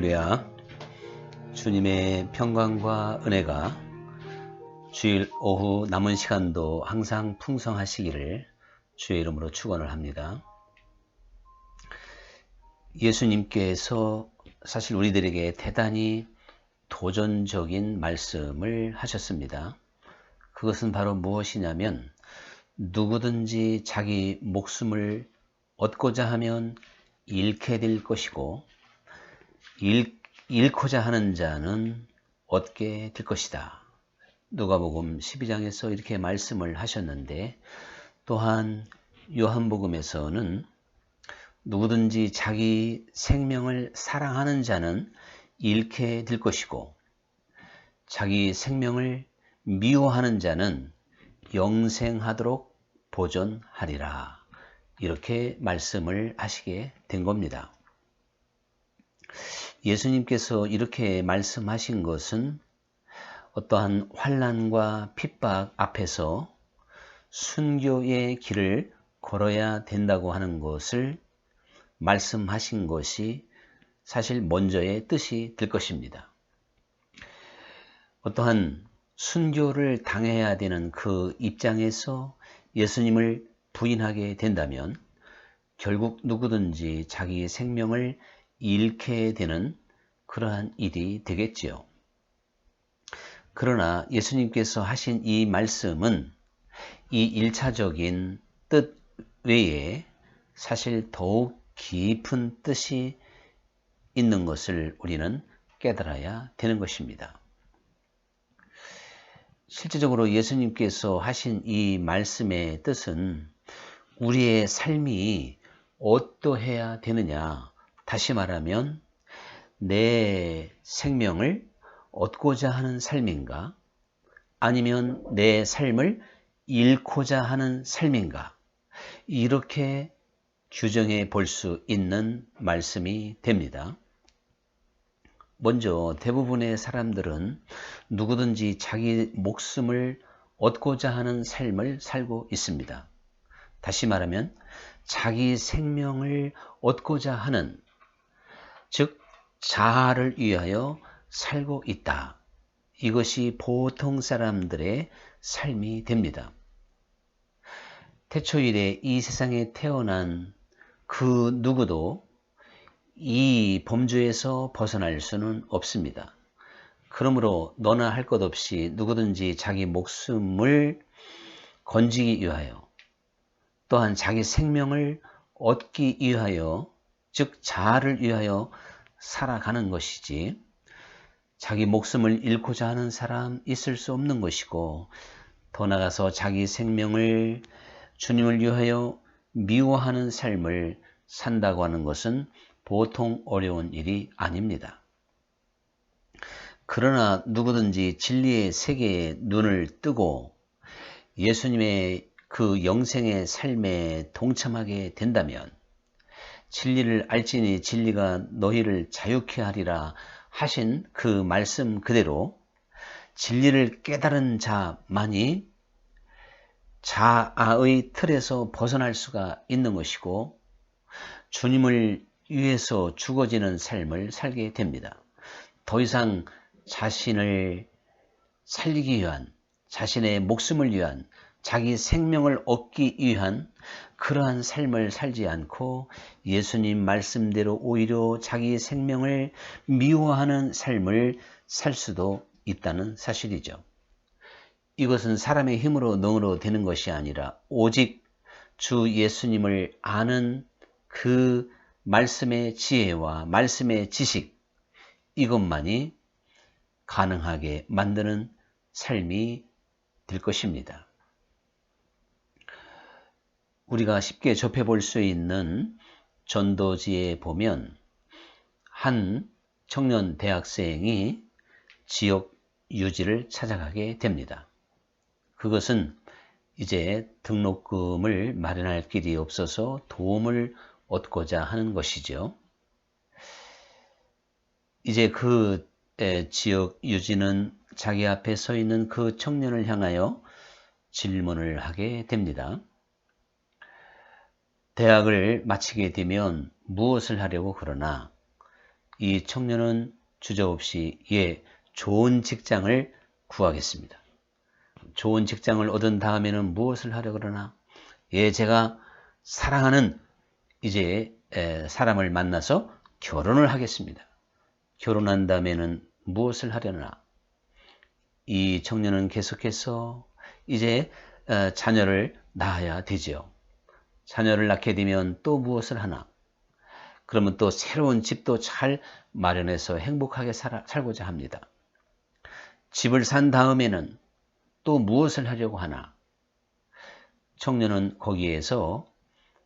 할렐루야. 주님의 평강과 은혜가 주일 오후 남은 시간도 항상 풍성하시기를 주의 이름으로 축원을 합니다. 예수님께서 사실 우리들에게 대단히 도전적인 말씀을 하셨습니다. 그것은 바로 무엇이냐면 누구든지 자기 목숨을 얻고자 하면 잃게 될 것이고 잃고자 하는 자는 얻게 될 것이다. 누가복음 12장에서 이렇게 말씀을 하셨는데, 또한 요한복음에서는 누구든지 자기 생명을 사랑하는 자는 잃게 될 것이고 자기 생명을 미워하는 자는 영생하도록 보존하리라, 이렇게 말씀을 하시게 된 겁니다. 예수님께서 이렇게 말씀하신 것은 어떠한 환난과 핍박 앞에서 순교의 길을 걸어야 된다고 하는 것을 말씀하신 것이 사실 먼저의 뜻이 될 것입니다. 어떠한 순교를 당해야 되는 그 입장에서 예수님을 부인하게 된다면 결국 누구든지 자기 생명을 잃게 되는 그러한 일이 되겠지요. 그러나 예수님께서 하신 이 말씀은 이 1차적인 뜻 외에 사실 더욱 깊은 뜻이 있는 것을 우리는 깨달아야 되는 것입니다. 실제적으로 예수님께서 하신 이 말씀의 뜻은 우리의 삶이 어떠해야 되느냐, 다시 말하면 내 생명을 얻고자 하는 삶인가, 아니면 내 삶을 잃고자 하는 삶인가, 이렇게 규정해 볼 수 있는 말씀이 됩니다. 먼저 대부분의 사람들은 누구든지 자기 목숨을 얻고자 하는 삶을 살고 있습니다. 다시 말하면 자기 생명을 얻고자 하는, 즉 자아를 위하여 살고 있다. 이것이 보통 사람들의 삶이 됩니다. 태초일에 이 세상에 태어난 그 누구도 이 범주에서 벗어날 수는 없습니다. 그러므로 너나 할 것 없이 누구든지 자기 목숨을 건지기 위하여, 또한 자기 생명을 얻기 위하여, 즉 자아를 위하여 살아가는 것이지, 자기 목숨을 잃고자 하는 사람 있을 수 없는 것이고, 더 나아가서 자기 생명을 주님을 위하여 미워하는 삶을 산다고 하는 것은 보통 어려운 일이 아닙니다. 그러나 누구든지 진리의 세계에 눈을 뜨고 예수님의 그 영생의 삶에 동참하게 된다면, 진리를 알지니 진리가 너희를 자유케 하리라 하신 그 말씀 그대로 진리를 깨달은 자만이 자아의 틀에서 벗어날 수가 있는 것이고 주님을 위해서 죽어지는 삶을 살게 됩니다. 더 이상 자신을 살리기 위한, 자신의 목숨을 위한, 자기 생명을 얻기 위한 그러한 삶을 살지 않고 예수님 말씀대로 오히려 자기 생명을 미워하는 삶을 살 수도 있다는 사실이죠. 이것은 사람의 힘으로 능으로 되는 것이 아니라 오직 주 예수님을 아는 그 말씀의 지혜와 말씀의 지식, 이것만이 가능하게 만드는 삶이 될 것입니다. 우리가 쉽게 접해볼 수 있는 전도지에 보면 한 청년 대학생이 지역 유지를 찾아가게 됩니다. 그것은 이제 등록금을 마련할 길이 없어서 도움을 얻고자 하는 것이죠. 이제 그 지역 유지는 자기 앞에 서 있는 그 청년을 향하여 질문을 하게 됩니다. 대학을 마치게 되면 무엇을 하려고 그러나 이 청년은 주저없이 좋은 직장을 구하겠습니다. 좋은 직장을 얻은 다음에는 무엇을 하려 그러나? 제가 사랑하는 사람을 만나서 결혼을 하겠습니다. 결혼한 다음에는 무엇을 하려나? 이 청년은 계속해서 이제 자녀를 낳아야 되지요. 자녀를 낳게 되면 또 무엇을 하나? 그러면 또 새로운 집도 잘 마련해서 행복하게 살고자 합니다. 집을 산 다음에는 또 무엇을 하려고 하나? 청년은 거기에서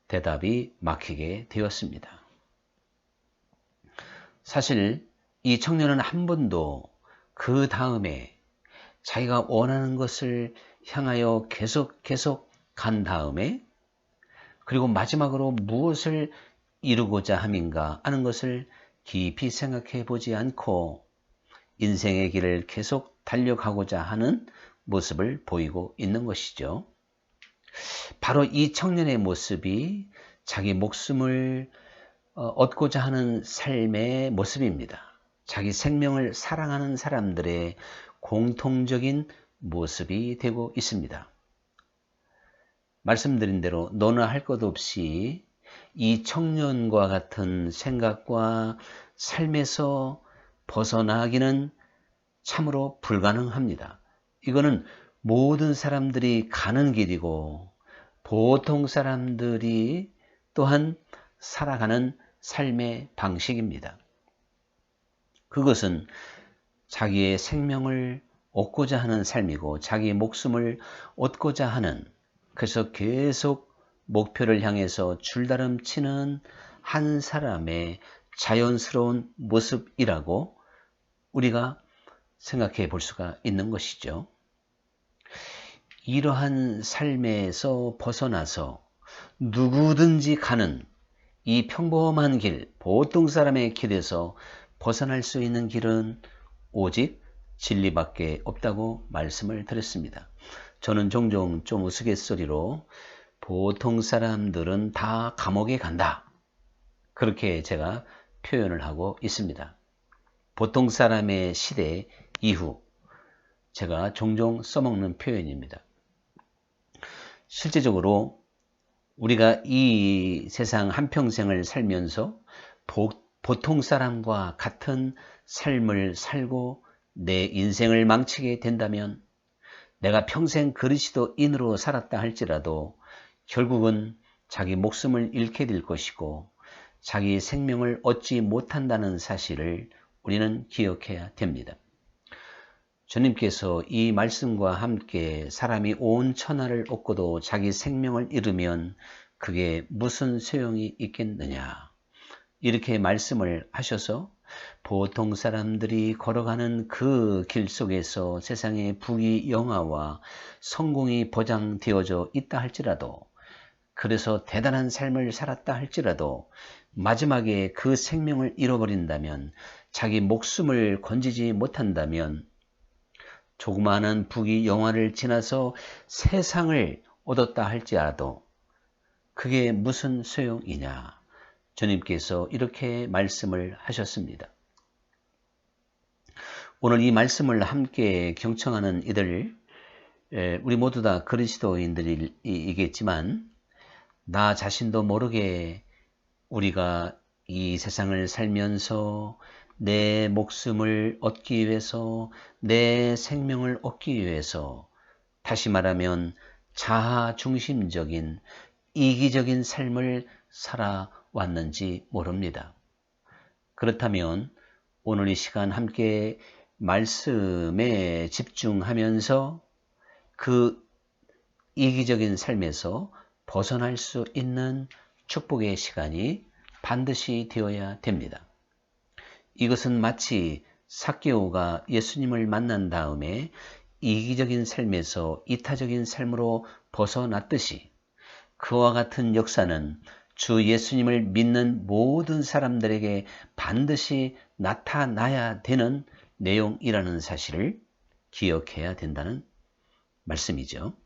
대답이 막히게 되었습니다. 사실 이 청년은 한 번도 그 다음에 자기가 원하는 것을 향하여 계속 간 다음에 그리고 마지막으로 무엇을 이루고자 함인가 하는 것을 깊이 생각해 보지 않고 인생의 길을 계속 달려가고자 하는 모습을 보이고 있는 것이죠. 바로 이 청년의 모습이 자기 목숨을 얻고자 하는 삶의 모습입니다. 자기 생명을 사랑하는 사람들의 공통적인 모습이 되고 있습니다. 말씀드린 대로 너나 할 것 없이 이 청년과 같은 생각과 삶에서 벗어나기는 참으로 불가능합니다. 이거는 모든 사람들이 가는 길이고 보통 사람들이 또한 살아가는 삶의 방식입니다. 그것은 자기의 생명을 얻고자 하는 삶이고 자기의 목숨을 얻고자 하는, 그래서 계속 목표를 향해서 줄다름치는 한 사람의 자연스러운 모습이라고 우리가 생각해 볼 수가 있는 것이죠. 이러한 삶에서 벗어나서 누구든지 가는 이 평범한 길, 보통 사람의 길에서 벗어날 수 있는 길은 오직 진리밖에 없다고 말씀을 드렸습니다. 저는 종종 좀 우스갯소리로 보통 사람들은 다 감옥에 간다, 그렇게 제가 표현을 하고 있습니다. 보통 사람의 시대 이후 제가 종종 써먹는 표현입니다. 실제적으로 우리가 이 세상 한평생을 살면서 보통 사람과 같은 삶을 살고 내 인생을 망치게 된다면, 내가 평생 그리스도인으로 살았다 할지라도 결국은 자기 목숨을 잃게 될 것이고 자기 생명을 얻지 못한다는 사실을 우리는 기억해야 됩니다. 주님께서 이 말씀과 함께 사람이 온 천하를 얻고도 자기 생명을 잃으면 그게 무슨 소용이 있겠느냐, 이렇게 말씀을 하셔서 보통 사람들이 걸어가는 그 길 속에서 세상의 부귀영화와 성공이 보장되어져 있다 할지라도, 그래서 대단한 삶을 살았다 할지라도 마지막에 그 생명을 잃어버린다면, 자기 목숨을 건지지 못한다면 조그마한 부귀영화를 지나서 세상을 얻었다 할지라도 그게 무슨 소용이냐, 주님께서 이렇게 말씀을 하셨습니다. 오늘 이 말씀을 함께 경청하는 이들, 우리 모두 다 그리스도인들이겠지만 나 자신도 모르게 우리가 이 세상을 살면서 내 목숨을 얻기 위해서, 내 생명을 얻기 위해서, 다시 말하면 자아중심적인 이기적인 삶을 살아왔는지 모릅니다. 그렇다면 오늘 이 시간 함께 말씀에 집중하면서 그 이기적인 삶에서 벗어날 수 있는 축복의 시간이 반드시 되어야 됩니다. 이것은 마치 삭개오가 예수님을 만난 다음에 이기적인 삶에서 이타적인 삶으로 벗어났듯이 그와 같은 역사는 주 예수님을 믿는 모든 사람들에게 반드시 나타나야 되는 내용이라는 사실을 기억해야 된다는 말씀이죠.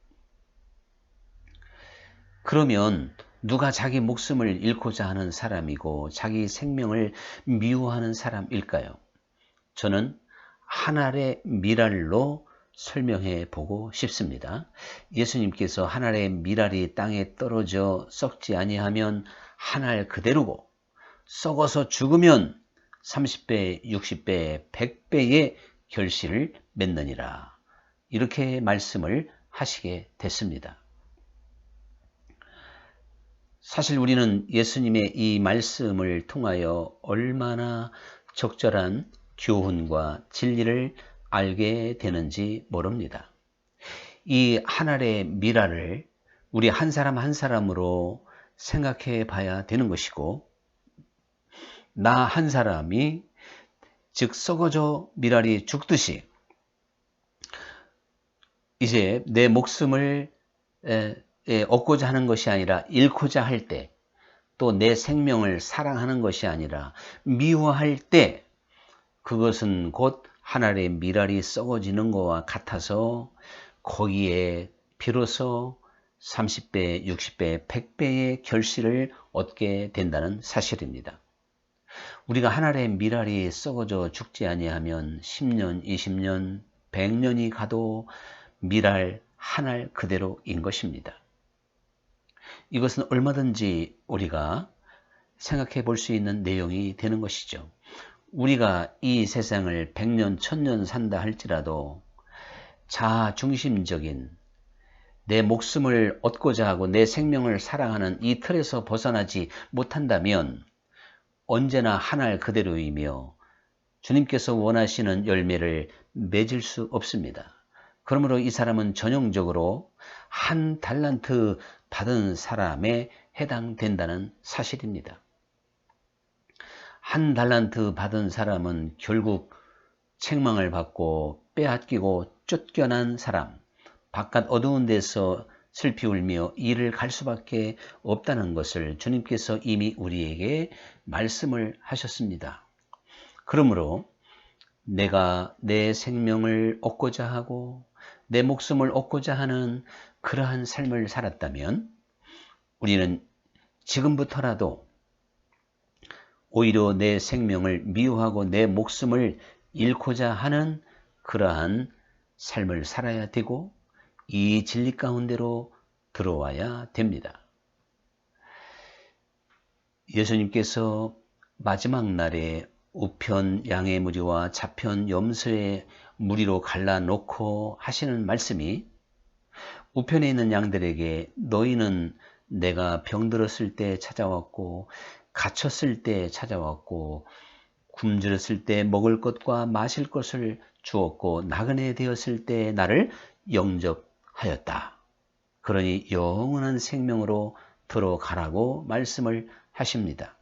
그러면 누가 자기 목숨을 잃고자 하는 사람이고 자기 생명을 미워하는 사람일까요? 저는 한 알의 밀알로 설명해 보고 싶습니다. 예수님께서 한 알의 밀알이 땅에 떨어져 썩지 아니하면 한 알 그대로고 썩어서 죽으면 30배, 60배, 100배의 결실을 맺느니라. 이렇게 말씀을 하시게 됐습니다. 사실 우리는 예수님의 이 말씀을 통하여 얼마나 적절한 교훈과 진리를 알게 되는지 모릅니다. 이 하늘의 미라를 우리 한 사람 한 사람으로 생각해 봐야 되는 것이고, 나 한 사람이 즉 썩어져 미랄이 죽듯이 이제 내 목숨을 얻고자 하는 것이 아니라 잃고자 할 때, 또 내 생명을 사랑하는 것이 아니라 미워할 때, 그것은 곧 하늘의 밀알이 썩어지는 것과 같아서 거기에 비로소 30배, 60배, 100배의 결실을 얻게 된다는 사실입니다. 우리가 하늘의 밀알이 썩어져 죽지 아니하면 10년, 20년, 100년이 가도 밀알 한 알 그대로인 것입니다. 이것은 얼마든지 우리가 생각해 볼 수 있는 내용이 되는 것이죠. 우리가 이 세상을 100년, 1000년 산다 할지라도 자아중심적인 내 목숨을 얻고자 하고 내 생명을 사랑하는 이 틀에서 벗어나지 못한다면 언제나 한 알 그대로이며 주님께서 원하시는 열매를 맺을 수 없습니다. 그러므로 이 사람은 전형적으로 한 달란트 받은 사람에 해당된다는 사실입니다. 한 달란트 받은 사람은 결국 책망을 받고 빼앗기고 쫓겨난 사람, 바깥 어두운 데서 슬피 울며 이를 갈 수밖에 없다는 것을 주님께서 이미 우리에게 말씀을 하셨습니다. 그러므로 내가 내 생명을 얻고자 하고 내 목숨을 얻고자 하는 그러한 삶을 살았다면 우리는 지금부터라도 오히려 내 생명을 미워하고 내 목숨을 잃고자 하는 그러한 삶을 살아야 되고 이 진리 가운데로 들어와야 됩니다. 예수님께서 마지막 날에 우편 양의 무리와 좌편 염소의 무리로 갈라놓고 하시는 말씀이 우편에 있는 양들에게 너희는 내가 병들었을 때 찾아왔고 갇혔을 때 찾아왔고 굶주렸을 때 먹을 것과 마실 것을 주었고 나그네 되었을 때 나를 영접하였다. 그러니 영원한 생명으로 들어가라고 말씀을 하십니다.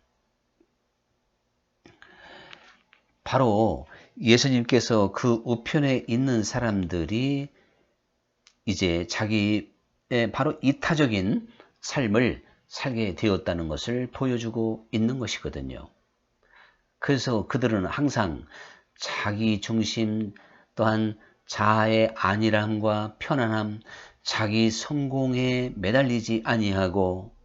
바로 예수님께서 그 우편에 있는 사람들이 이제 자기의 바로 이타적인 삶을 살게 되었다는 것을 보여주고 있는 것이거든요. 그래서 그들은 항상 자기 중심 또한 자아의 안일함과 편안함, 자기 성공에 매달리지 아니하고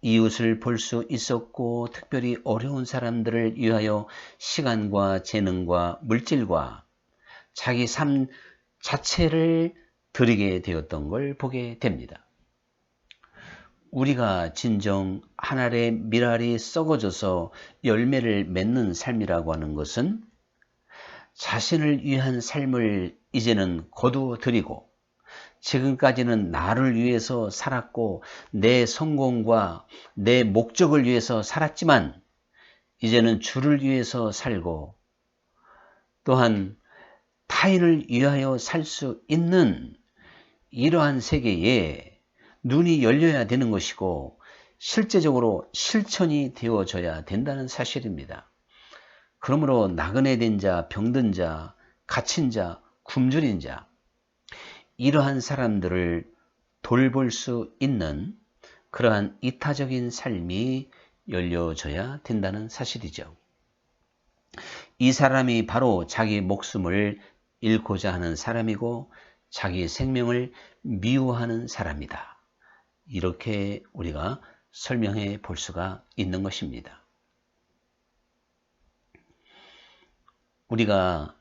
이웃을 볼 수 있었고 특별히 어려운 사람들을 위하여 시간과 재능과 물질과 자기 삶 자체를 드리게 되었던 걸 보게 됩니다. 우리가 진정 한 알의 밀알이 썩어져서 열매를 맺는 삶이라고 하는 것은 자신을 위한 삶을 이제는 거두어드리고 지금까지는 나를 위해서 살았고 내 성공과 내 목적을 위해서 살았지만 이제는 주를 위해서 살고 또한 타인을 위하여 살 수 있는 이러한 세계에 눈이 열려야 되는 것이고 실제적으로 실천이 되어져야 된다는 사실입니다. 그러므로 나그네 된 자, 병든 자, 갇힌 자, 굶주린 자 이러한 사람들을 돌볼 수 있는 그러한 이타적인 삶이 열려져야 된다는 사실이죠. 이 사람이 바로 자기 목숨을 잃고자 하는 사람이고 자기 생명을 미워하는 사람이다. 이렇게 우리가 설명해 볼 수가 있는 것입니다. 우리가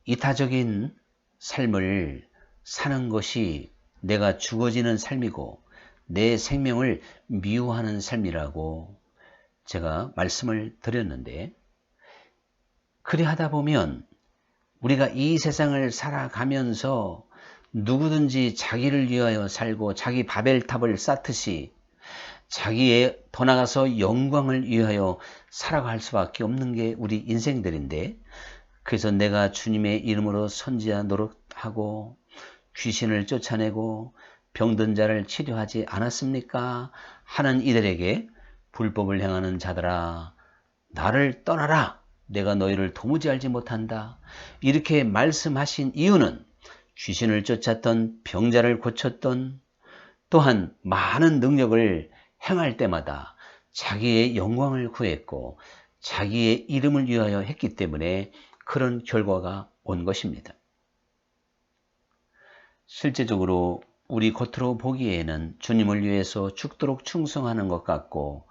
이타적인 삶을 사는 것이 내가 죽어지는 삶이고 내 생명을 미워하는 삶이라고 제가 말씀을 드렸는데, 그리 하다 보면 우리가 이 세상을 살아가면서 누구든지 자기를 위하여 살고 자기 바벨탑을 쌓듯이 자기의 더 나아가서 영광을 위하여 살아갈 수밖에 없는 게 우리 인생들인데, 그래서 내가 주님의 이름으로 선지자 노릇하고 귀신을 쫓아내고 병든 자를 치료하지 않았습니까? 하는 이들에게 불법을 행하는 자들아 나를 떠나라, 내가 너희를 도무지 알지 못한다, 이렇게 말씀하신 이유는 귀신을 쫓았던, 병자를 고쳤던, 또한 많은 능력을 행할 때마다 자기의 영광을 구했고 자기의 이름을 위하여 했기 때문에 그런 결과가 온 것입니다. 실제적으로 우리 겉으로 보기에는 주님을 위해서 죽도록 충성하는 것 같고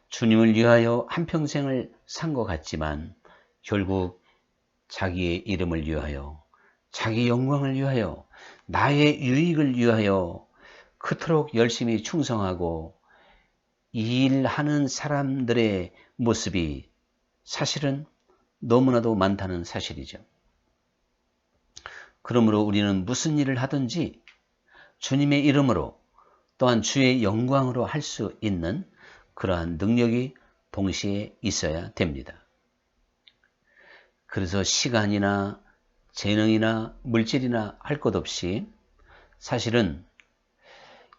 주님을 위하여 한평생을 산 것 같지만 결국 자기의 이름을 위하여, 자기 영광을 위하여, 나의 유익을 위하여 그토록 열심히 충성하고 일하는 사람들의 모습이 사실은 너무나도 많다는 사실이죠. 그러므로 우리는 무슨 일을 하든지 주님의 이름으로 또한 주의 영광으로 할 수 있는 그러한 능력이 동시에 있어야 됩니다. 그래서 시간이나 재능이나 물질이나 할 것 없이 사실은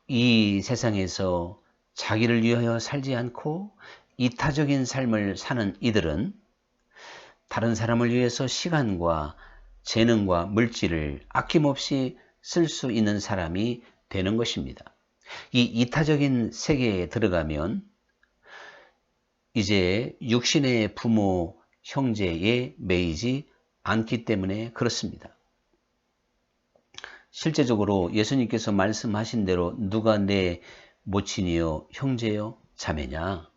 이 세상에서 자기를 위하여 살지 않고 이타적인 삶을 사는 이들은 다른 사람을 위해서 시간과 재능과 물질을 아낌없이 쓸 수 있는 사람이 되는 것입니다. 이 이타적인 세계에 들어가면 이제 육신의 부모, 형제에 매이지 않기 때문에 그렇습니다. 실제적으로 예수님께서 말씀하신 대로 누가 내 모친이요, 형제요, 자매냐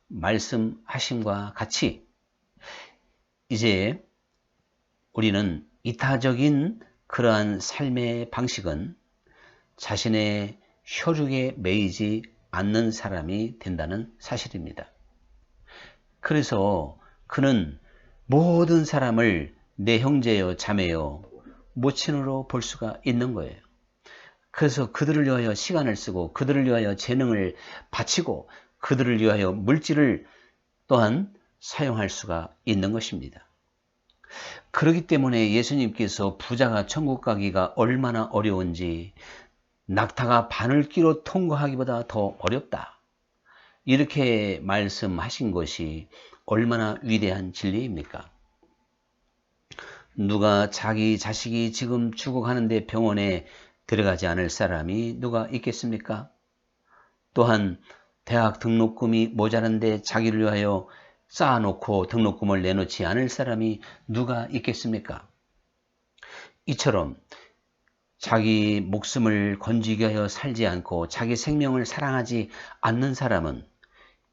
말씀하심과 같이 이제 우리는 이타적인 그러한 삶의 방식은 자신의 혈육에 매이지 않는 사람이 된다는 사실입니다. 그래서 그는 모든 사람을 내 형제요, 자매요, 모친으로 볼 수가 있는 거예요. 그래서 그들을 위하여 시간을 쓰고 그들을 위하여 재능을 바치고 그들을 위하여 물질을 또한 사용할 수가 있는 것입니다. 그렇기 때문에 예수님께서 부자가 천국 가기가 얼마나 어려운지, 낙타가 바늘귀로 통과하기보다 더 어렵다, 이렇게 말씀하신 것이 얼마나 위대한 진리입니까? 누가 자기 자식이 지금 죽어가는데 병원에 들어가지 않을 사람이 누가 있겠습니까? 또한 대학 등록금이 모자란데 자기를 위하여 쌓아놓고 등록금을 내놓지 않을 사람이 누가 있겠습니까? 이처럼 자기 목숨을 건지기 위하여 살지 않고 자기 생명을 사랑하지 않는 사람은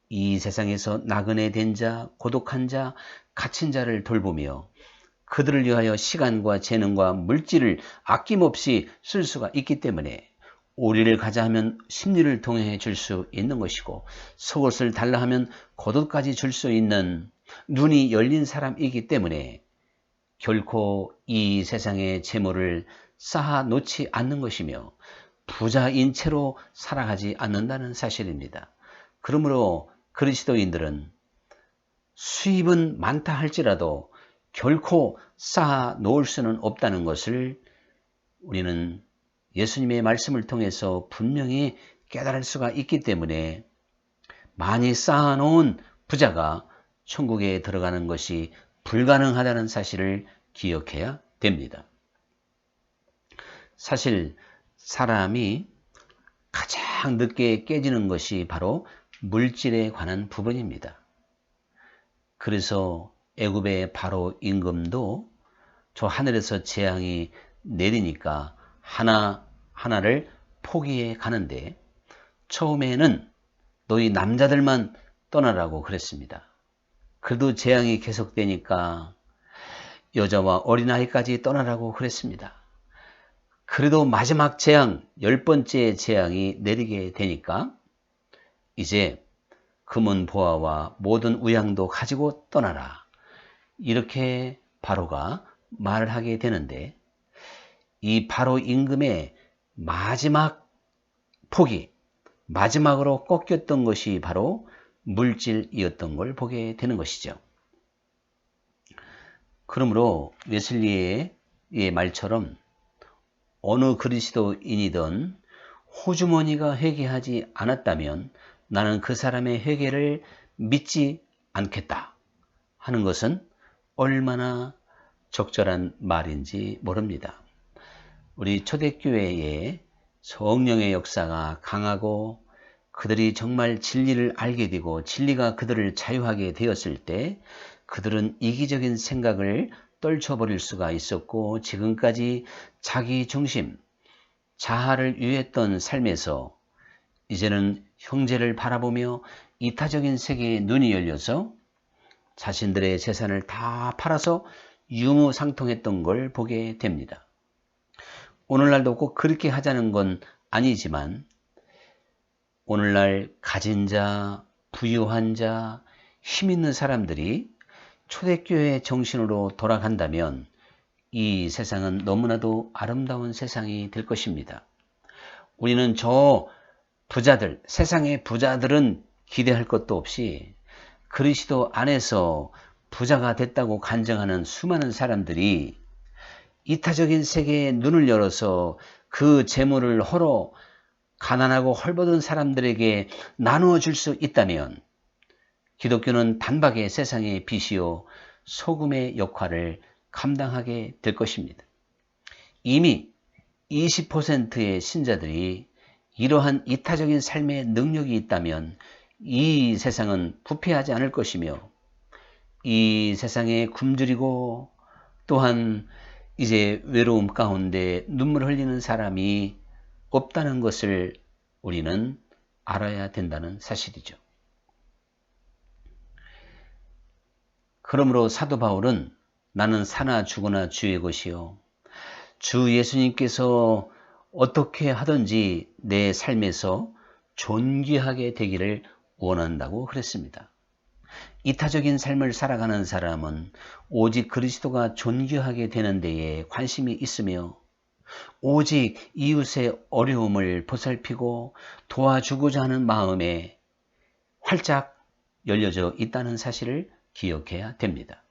이 세상에서 나그네 된 자, 고독한 자, 갇힌 자를 돌보며 그들을 위하여 시간과 재능과 물질을 아낌없이 쓸 수가 있기 때문에 오리를 가자 하면 십리를 동행해 줄 수 있는 것이고 속옷을 달라 하면 겉옷까지 줄 수 있는 눈이 열린 사람이기 때문에 결코 이 세상의 재물을 쌓아 놓지 않는 것이며 부자인 채로 살아가지 않는다는 사실입니다. 그러므로 그리스도인들은 수입은 많다 할지라도 결코 쌓아 놓을 수는 없다는 것을 우리는 예수님의 말씀을 통해서 분명히 깨달을 수가 있기 때문에 많이 쌓아놓은 부자가 천국에 들어가는 것이 불가능하다는 사실을 기억해야 됩니다. 사실 사람이 가장 늦게 깨지는 것이 바로 물질에 관한 부분입니다. 그래서 애굽의 바로 임금도 저 하늘에서 재앙이 내리니까 하나하나를 포기해 가는데 처음에는 너희 남자들만 떠나라고 그랬습니다. 그래도 재앙이 계속되니까 여자와 어린아이까지 떠나라고 그랬습니다. 그래도 마지막 재앙, 10번째 재앙이 내리게 되니까 이제 금은 보화와 모든 우양도 가지고 떠나라. 이렇게 바로가 말을 하게 되는데, 이 바로 임금의 마지막 포기, 마지막으로 꺾였던 것이 바로 물질이었던 걸 보게 되는 것이죠. 그러므로 웨슬리의 말처럼 어느 그리스도인이든 호주머니가 회개하지 않았다면 나는 그 사람의 회개를 믿지 않겠다 하는 것은 얼마나 적절한 말인지 모릅니다. 우리 초대교회에 성령의 역사가 강하고 그들이 정말 진리를 알게 되고 진리가 그들을 자유하게 되었을 때 그들은 이기적인 생각을 떨쳐버릴 수가 있었고, 지금까지 자기 중심, 자아를 위했던 삶에서 이제는 형제를 바라보며 이타적인 세계에 눈이 열려서 자신들의 재산을 다 팔아서 유무상통했던 걸 보게 됩니다. 오늘날도 꼭 그렇게 하자는 건 아니지만 오늘날 가진 자, 부유한 자, 힘 있는 사람들이 초대교회의 정신으로 돌아간다면 이 세상은 너무나도 아름다운 세상이 될 것입니다. 우리는 저 부자들, 세상의 부자들은 기대할 것도 없이 그리스도 안에서 부자가 됐다고 간증하는 수많은 사람들이 이타적인 세계에 눈을 열어서 그 재물을 허로 가난하고 헐벗은 사람들에게 나누어 줄 수 있다면 기독교는 단박에 세상의 빛이요 소금의 역할을 감당하게 될 것입니다. 이미 20%의 신자들이 이러한 이타적인 삶의 능력이 있다면 이 세상은 부패하지 않을 것이며 이 세상에 굶주리고 또한 이제 외로움 가운데 눈물 흘리는 사람이 없다는 것을 우리는 알아야 된다는 사실이죠. 그러므로 사도 바울은 나는 사나 죽으나 주의 것이요 주 예수님께서 어떻게 하든지 내 삶에서 존귀하게 되기를 원한다고 그랬습니다. 이타적인 삶을 살아가는 사람은 오직 그리스도가 존귀하게 되는 데에 관심이 있으며 오직 이웃의 어려움을 보살피고 도와주고자 하는 마음에 활짝 열려져 있다는 사실을 기억해야 됩니다.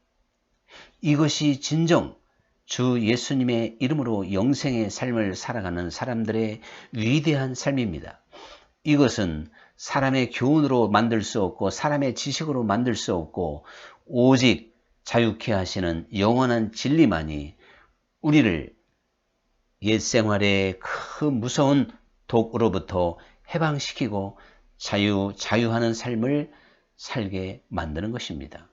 이것이 진정 주 예수님의 이름으로 영생의 삶을 살아가는 사람들의 위대한 삶입니다. 이것은 사람의 교훈으로 만들 수 없고 사람의 지식으로 만들 수 없고 오직 자유케 하시는 영원한 진리만이 우리를 옛 생활의 그 무서운 독으로부터 해방시키고 자유하는 삶을 살게 만드는 것입니다.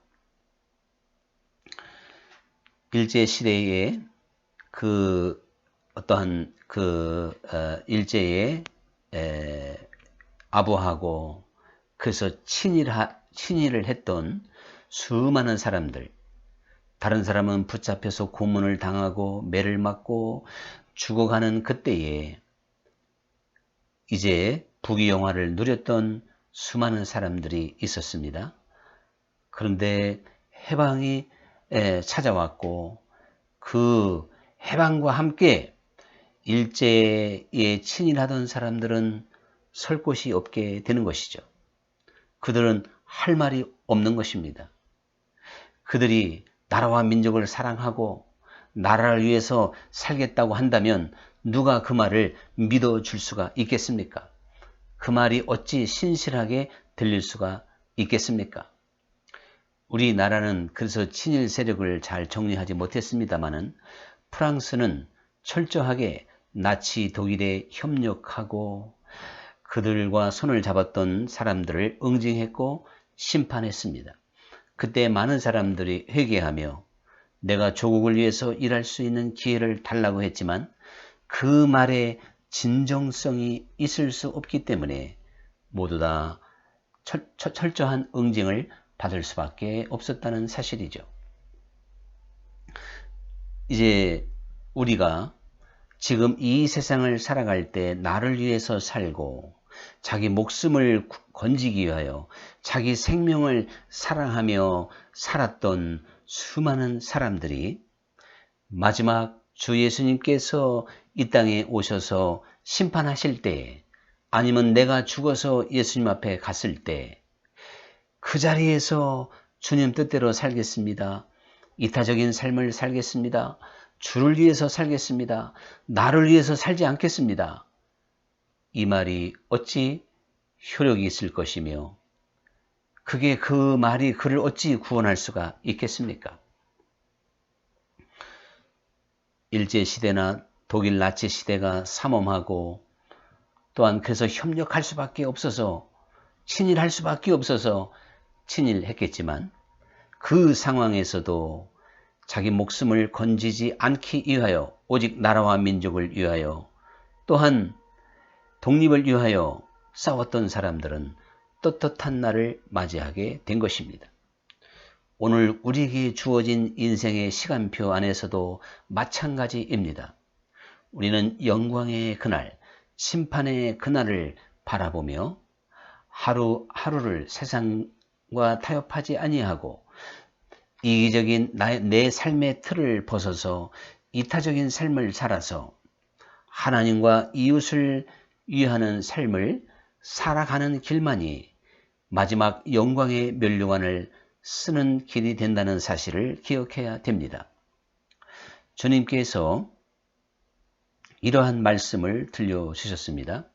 일제시대에 어떠한 일제에 아부하고 그래서 친일을 했던 수많은 사람들, 다른 사람은 붙잡혀서 고문을 당하고 매를 맞고 죽어가는 그때에 이제 부귀영화를 누렸던 수많은 사람들이 있었습니다. 그런데 해방이 찾아왔고 그 해방과 함께 일제에 친일하던 사람들은 설 곳이 없게 되는 것이죠. 그들은 할 말이 없는 것입니다. 그들이 나라와 민족을 사랑하고 나라를 위해서 살겠다고 한다면 누가 그 말을 믿어줄 수가 있겠습니까? 그 말이 어찌 신실하게 들릴 수가 있겠습니까? 우리나라는 그래서 친일 세력을 잘 정리하지 못했습니다마는 프랑스는 철저하게 나치 독일에 협력하고 그들과 손을 잡았던 사람들을 응징했고 심판했습니다. 그때 많은 사람들이 회개하며 내가 조국을 위해서 일할 수 있는 기회를 달라고 했지만 그 말에 진정성이 있을 수 없기 때문에 모두 다 철저한 응징을 받을 수밖에 없었다는 사실이죠. 이제 우리가 지금 이 세상을 살아갈 때 나를 위해서 살고 자기 목숨을 건지기 위하여 자기 생명을 사랑하며 살았던 수많은 사람들이 마지막 주 예수님께서 이 땅에 오셔서 심판하실 때, 아니면 내가 죽어서 예수님 앞에 갔을 때 그 자리에서 주님 뜻대로 살겠습니다. 이타적인 삶을 살겠습니다. 주를 위해서 살겠습니다. 나를 위해서 살지 않겠습니다. 이 말이 어찌 효력이 있을 것이며 그 말이 그를 어찌 구원할 수가 있겠습니까? 일제시대나 독일 나치 시대가 삼엄하고 또한 그래서 협력할 수밖에 없어서 친일할 수밖에 없어서 친일했겠지만 그 상황에서도 자기 목숨을 건지지 않기 위하여 오직 나라와 민족을 위하여 또한 독립을 위하여 싸웠던 사람들은 떳떳한 날을 맞이하게 된 것입니다. 오늘 우리에게 주어진 인생의 시간표 안에서도 마찬가지입니다. 우리는 영광의 그날, 심판의 그날을 바라보며 하루하루를 세상과 타협하지 아니하고 이기적인 내 삶의 틀을 벗어서 이타적인 삶을 살아서 하나님과 이웃을 위하는 삶을 살아가는 길만이 마지막 영광의 면류관을 쓰는 길이 된다는 사실을 기억해야 됩니다. 주님께서 이러한 말씀을 들려주셨습니다.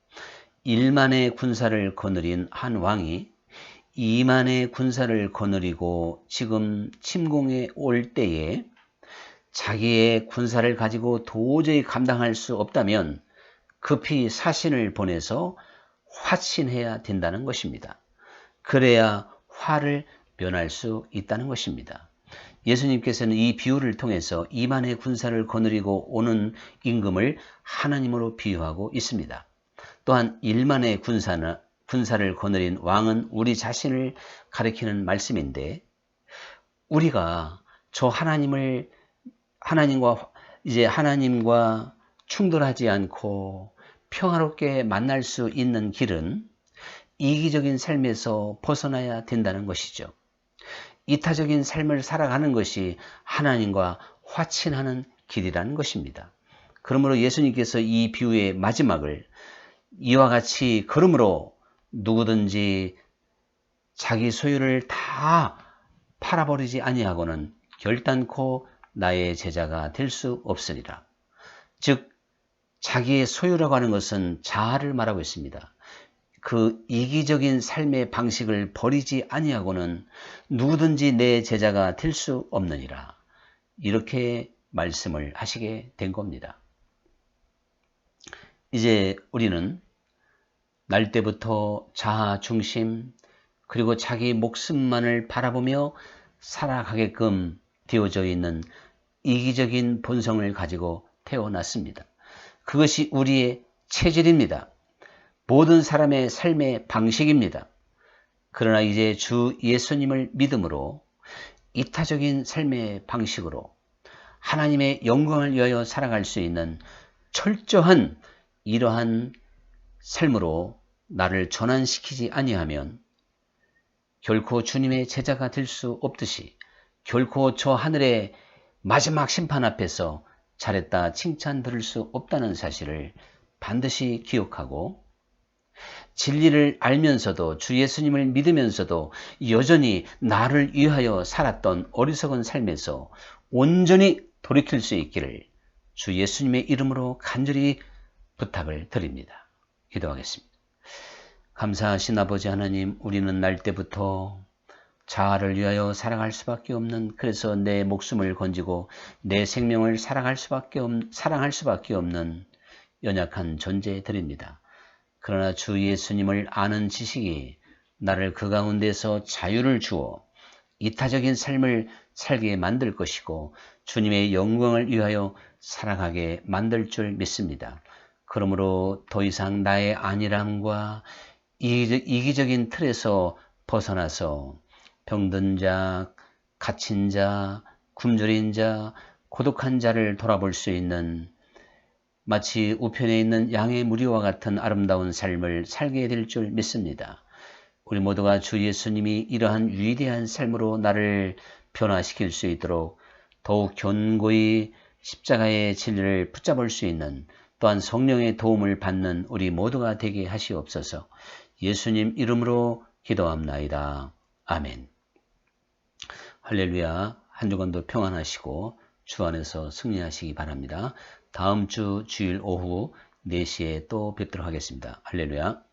1만의 군사를 거느린 한 왕이 2만의 군사를 거느리고 지금 침공에 올 때에 자기의 군사를 가지고 도저히 감당할 수 없다면 급히 사신을 보내서 화친해야 된다는 것입니다. 그래야 화를 면할 수 있다는 것입니다. 예수님께서는 이 비유를 통해서 2만의 군사를 거느리고 오는 임금을 하나님으로 비유하고 있습니다. 또한 1만의 군사를 거느린 왕은 우리 자신을 가리키는 말씀인데, 우리가 저 하나님과 충돌하지 않고 평화롭게 만날 수 있는 길은 이기적인 삶에서 벗어나야 된다는 것이죠. 이타적인 삶을 살아가는 것이 하나님과 화친하는 길이라는 것입니다. 그러므로 예수님께서 이 비유의 마지막을 이와 같이, 그러므로 누구든지 자기 소유를 다 팔아버리지 아니하고는 결단코 나의 제자가 될 수 없으리라. 즉 자기의 소유라고 하는 것은 자아를 말하고 있습니다. 그 이기적인 삶의 방식을 버리지 아니하고는 누구든지 내 제자가 될 수 없느니라. 이렇게 말씀을 하시게 된 겁니다. 이제 우리는 날 때부터 자아 중심 그리고 자기 목숨만을 바라보며 살아가게끔 되어져 있는 이기적인 본성을 가지고 태어났습니다. 그것이 우리의 체질입니다. 모든 사람의 삶의 방식입니다. 그러나 이제 주 예수님을 믿음으로 이타적인 삶의 방식으로 하나님의 영광을 위하여 살아갈 수 있는 철저한 이러한 삶으로 나를 전환시키지 아니하면 결코 주님의 제자가 될 수 없듯이 결코 저 하늘의 마지막 심판 앞에서 잘했다 칭찬 들을 수 없다는 사실을 반드시 기억하고, 진리를 알면서도 주 예수님을 믿으면서도 여전히 나를 위하여 살았던 어리석은 삶에서 온전히 돌이킬 수 있기를 주 예수님의 이름으로 간절히 부탁을 드립니다. 기도하겠습니다. 감사하신 아버지 하나님, 우리는 날 때부터 자아를 위하여 살아갈 수밖에 없는, 그래서 내 목숨을 건지고 내 생명을 사랑할 수밖에 없는 연약한 존재들입니다. 그러나 주 예수님을 아는 지식이 나를 그 가운데서 자유를 주어 이타적인 삶을 살게 만들 것이고 주님의 영광을 위하여 살아가게 만들 줄 믿습니다. 그러므로 더 이상 나의 안일함과 이기적인 틀에서 벗어나서 병든 자, 갇힌 자, 굶주린 자, 고독한 자를 돌아볼 수 있는 마치 우편에 있는 양의 무리와 같은 아름다운 삶을 살게 될 줄 믿습니다. 우리 모두가 주 예수님이 이러한 위대한 삶으로 나를 변화시킬 수 있도록 더욱 견고히 십자가의 진리를 붙잡을 수 있는, 또한 성령의 도움을 받는 우리 모두가 되게 하시옵소서. 예수님 이름으로 기도합나이다. 아멘. 할렐루야. 한 주간도 평안하시고 주 안에서 승리하시기 바랍니다. 다음 주 주일 오후 4시에 또 뵙도록 하겠습니다. 할렐루야.